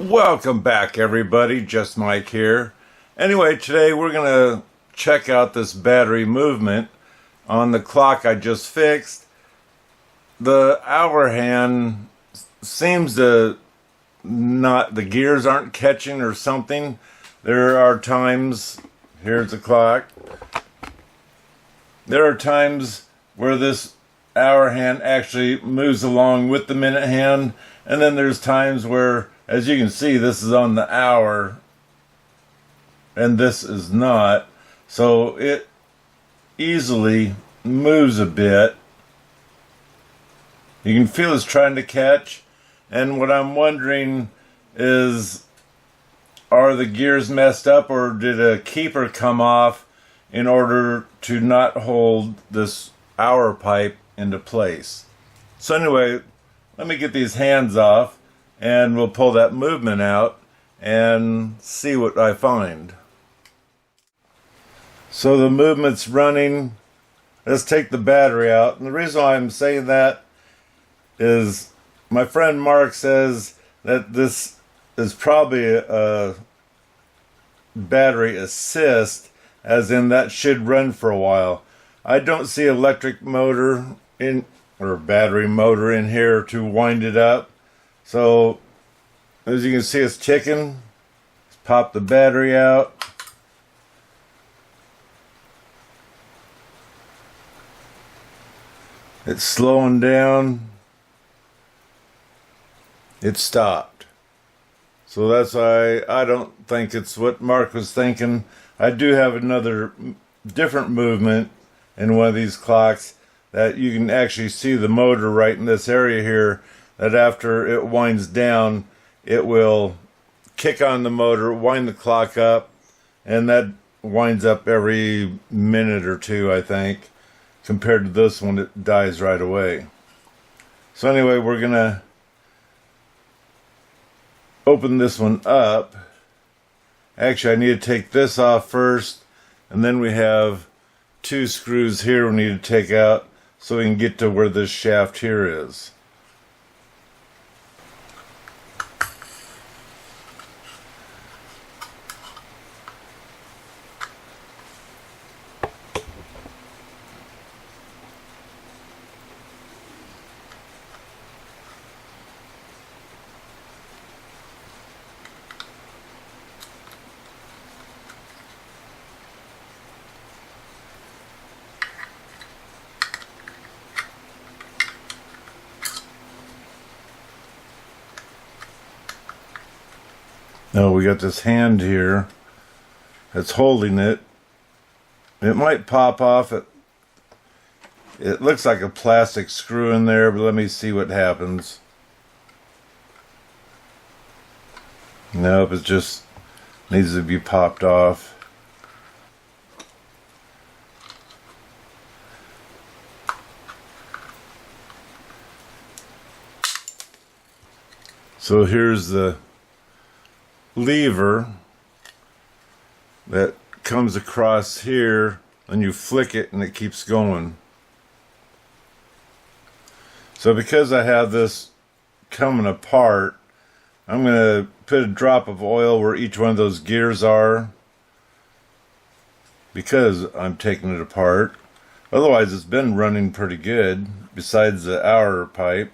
Welcome back, everybody. Just Mike here. Anyway, today we're going to check out this battery movement on the clock I just fixed. The hour hand seems to not, the gears aren't catching or something. There are times, here's the clock. There are times where this hour hand actually moves along with the minute hand, and then there's times where, as you can see, this is on the hour and this is not, so it easily moves a bit. You can feel it's trying to catch, and what I'm wondering is, are the gears messed up, or did a keeper come off in order to not hold this hour pipe into place? So anyway, let me get these hands off and we'll pull that movement out and see what I find. So the movement's running. Let's take the battery out. And the reason why I'm saying that is my friend Mark says that this is probably a battery assist, as in that should run for a while. I don't see electric motor in or battery motor in here to wind it up. So as you can see, it's ticking. Let's pop the battery out. It's slowing down. It stopped. So that's why I don't think it's what Mark was thinking. I do have another different movement in one of these clocks that you can actually see the motor right in this area here, that after it winds down, it will kick on the motor, wind the clock up, and that winds up every minute or two, I think, compared to this one, it dies right away. So anyway, we're gonna open this one up. Actually, I need to take this off first, and then we have two screws here we need to take out so we can get to where this shaft here is. Now we got this hand here that's holding it. It might pop off. It looks like a plastic screw in there, but let me see what happens. Nope, it just needs to be popped off. So here's the lever that comes across here, and you flick it and it keeps going. So because I have this coming apart, I'm going to put a drop of oil where each one of those gears are, because I'm taking it apart. Otherwise it's been running pretty good, besides the hour pipe.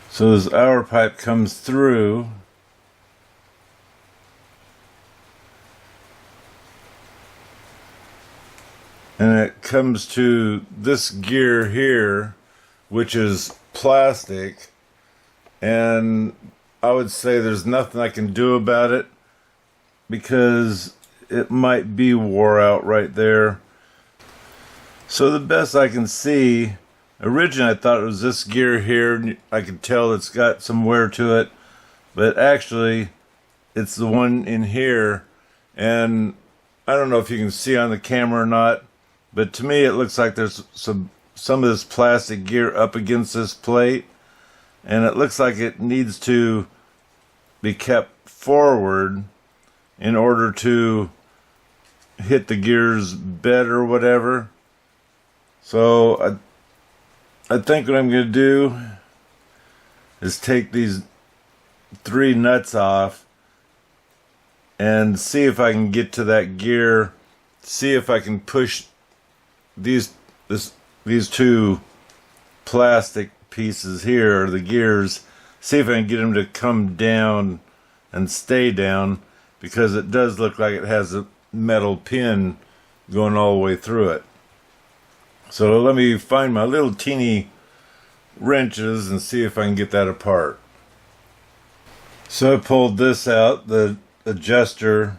So this hour pipe comes through, and it comes to this gear here, which is plastic, and I would say there's nothing I can do about it because it might be wore out right there. So the best I can see, originally I thought it was this gear here, and I could tell it's got some wear to it, but actually it's the one in here, and I don't know if you can see on the camera or not, but to me it looks like there's some of this plastic gear up against this plate, and it looks like it needs to be kept forward in order to hit the gears better or whatever. So I think what I'm going to do is take these 3 nuts off and see if I can get to that gear, see if I can push these 2 plastic pieces here, the gears, see if I can get them to come down and stay down, because it does look like it has a metal pin going all the way through it. So let me find my little teeny wrenches and see if I can get that apart. So I pulled this out, the adjuster.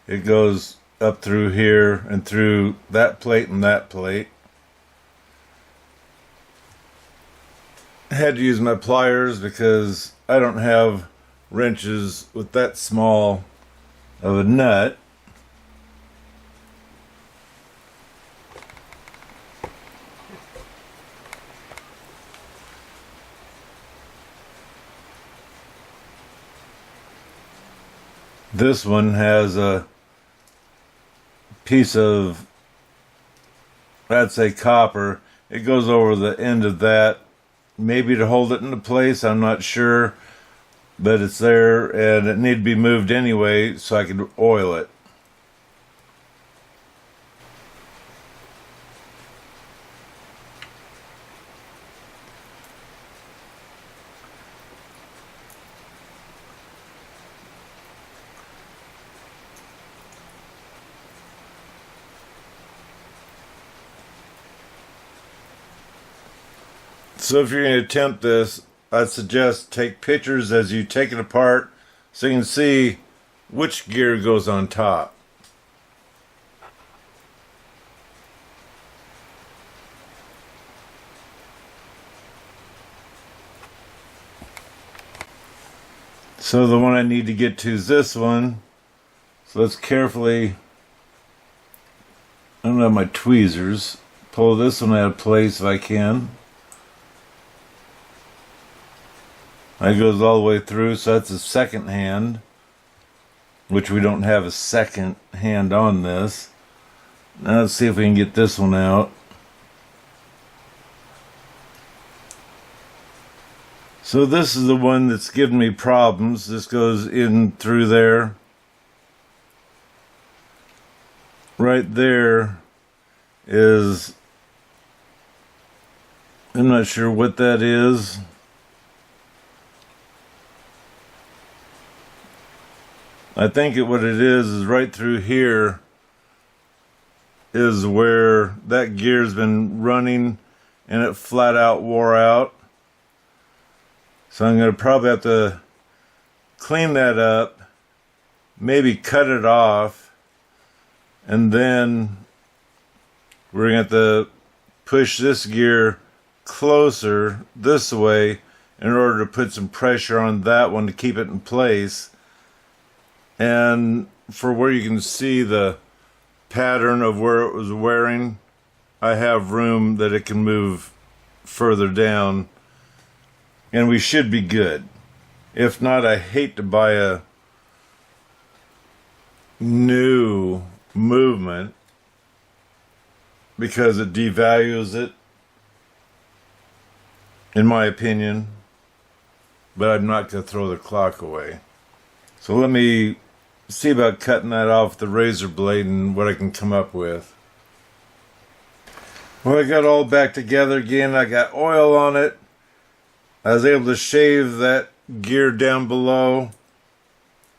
It goes up through here and through that plate and that plate. I had to use my pliers because I don't have wrenches with that small of a nut. This one has a piece of, I'd say, copper. It goes over the end of that, maybe to hold it into place, I'm not sure, but it's there, and it needed to be moved anyway so I could oil it. So if you're going to attempt this, I'd suggest take pictures as you take it apart so you can see which gear goes on top. So the one I need to get to is this one. So let's carefully, I don't have my tweezers, pull this one out of place if I can. It goes all the way through, so that's a second hand, which we don't have a second hand on this. Now let's see if we can get this one out. So this is the one that's giving me problems. This goes in through there. Right there is, I'm not sure what that is. I think what it is right through here is where that gear's been running and it flat out wore out. So I'm going to probably have to clean that up, maybe cut it off, and then we're going to have to push this gear closer this way in order to put some pressure on that one to keep it in place. And for where you can see the pattern of where it was wearing, I have room that it can move further down, and we should be good. If not, I hate to buy a new movement because it devalues it, in my opinion, but I'm not going to throw the clock away. So let me see about cutting that off with the razor blade and what I can come up with. Well, I got all back together again. I got oil on it. I was able to shave that gear down below.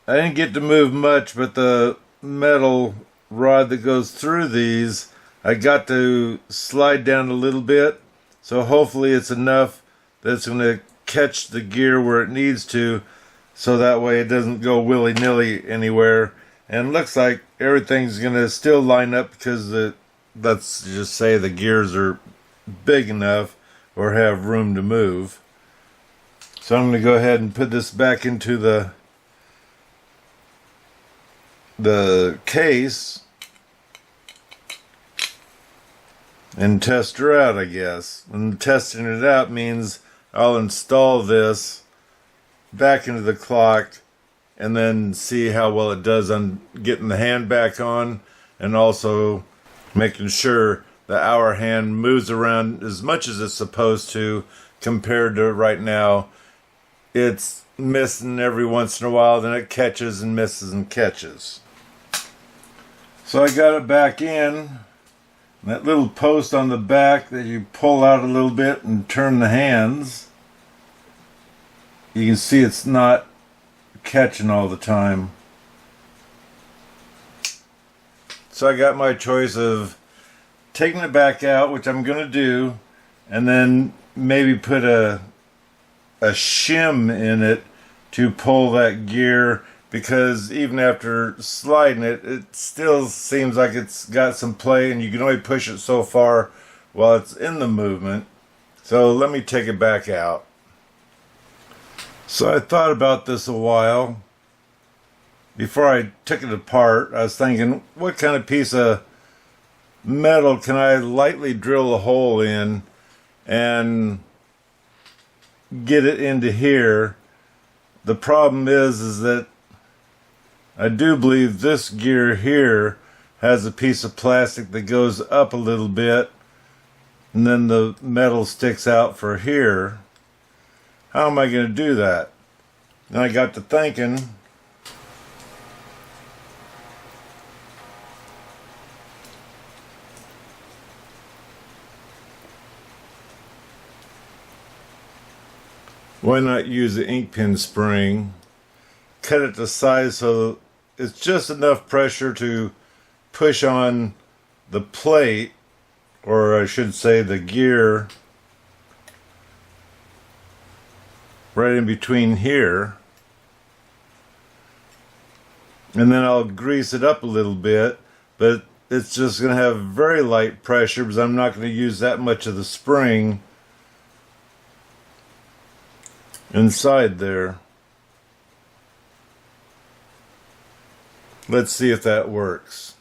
I didn't get to move much, but the metal rod that goes through these, I got to slide down a little bit. So hopefully it's enough that it's going to catch the gear where it needs to, so that way it doesn't go willy-nilly anywhere. And looks like everything's going to still line up because let's just say the gears are big enough or have room to move. So I'm going to go ahead and put this back into the the case and test her out, I guess. And testing it out means I'll install this back into the clock and then see how well it does on getting the hand back on, and also making sure the hour hand moves around as much as it's supposed to, compared to right now it's missing every once in a while, then it catches and misses and catches. So I got it back in. That little post on the back that you pull out a little bit and turn the hands, you can see it's not catching all the time. So I got my choice of taking it back out, which I'm going to do, and then maybe put a shim in it to pull that gear, because even after sliding it, it still seems like it's got some play, and you can only push it so far while it's in the movement. So let me take it back out. So I thought about this a while. Before I took it apart, I was thinking, what kind of piece of metal can I lightly drill a hole in and get it into here? The problem is that I do believe this gear here has a piece of plastic that goes up a little bit, and then the metal sticks out for here. How am I going to do that? And I got to thinking, why not use the ink pen spring, cut it to size so it's just enough pressure to push on the plate, or I should say the gear, right in between here, and then I'll grease it up a little bit, but it's just going to have very light pressure because I'm not going to use that much of the spring inside there. Let's see if that works.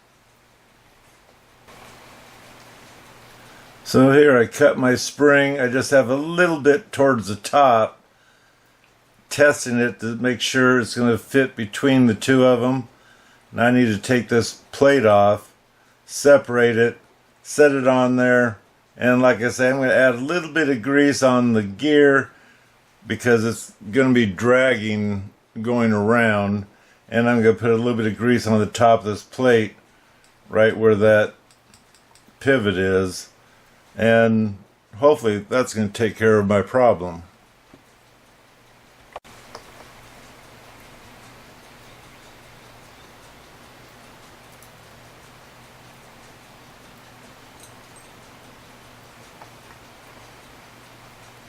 So here I cut my spring. I just have a little bit towards the top, testing it to make sure it's going to fit between the two of them. And I need to take this plate off, separate it, set it on there, and like I say, I'm going to add a little bit of grease on the gear because it's going to be dragging going around, and I'm going to put a little bit of grease on the top of this plate right where that pivot is, and hopefully that's going to take care of my problem.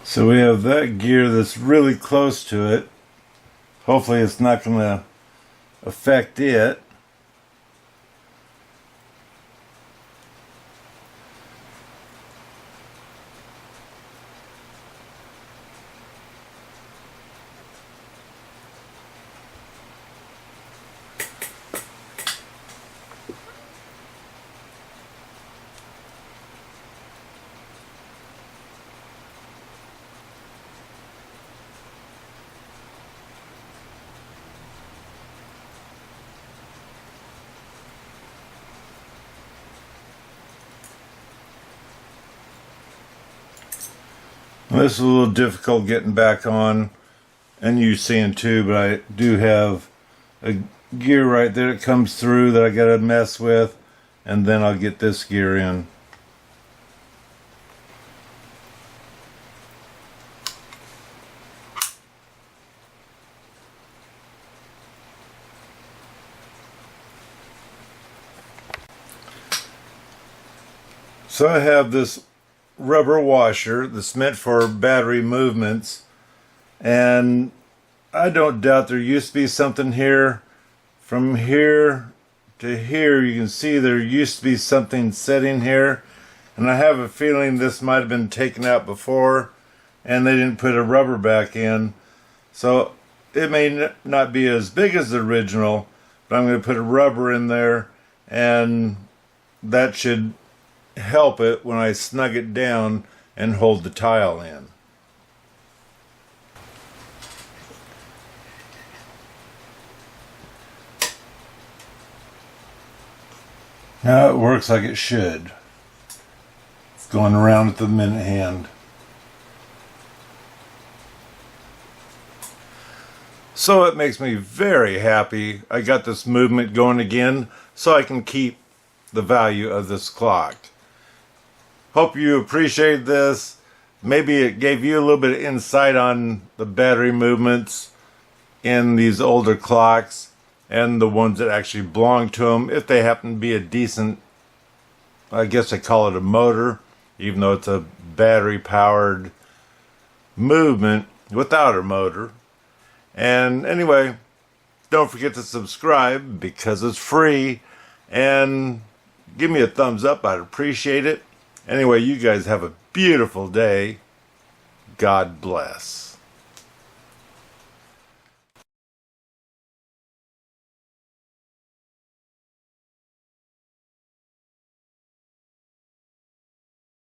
So we have that gear that's really close to it. Hopefully it's not going to affect it. This is a little difficult getting back on, and you seeing too, but I do have a gear right there that comes through that I gotta mess with, and then I'll get this gear in. So I have this rubber washer that's meant for battery movements, and I don't doubt there used to be something here. From here to here you can see there used to be something sitting here, and I have a feeling this might have been taken out before and they didn't put a rubber back in, so it may not be as big as the original, but I'm going to put a rubber in there, and that should help it when I snug it down and hold the tile in. Now it works like it should. It's going around at the minute hand. So it makes me very happy I got this movement going again, so I can keep the value of this clock. Hope you appreciate this. Maybe it gave you a little bit of insight on the battery movements in these older clocks and the ones that actually belong to them, if they happen to be a decent, I guess they call it a motor, even though it's a battery powered movement without a motor. And anyway, don't forget to subscribe because it's free, and give me a thumbs up. I'd appreciate it. Anyway, you guys have a beautiful day. God bless.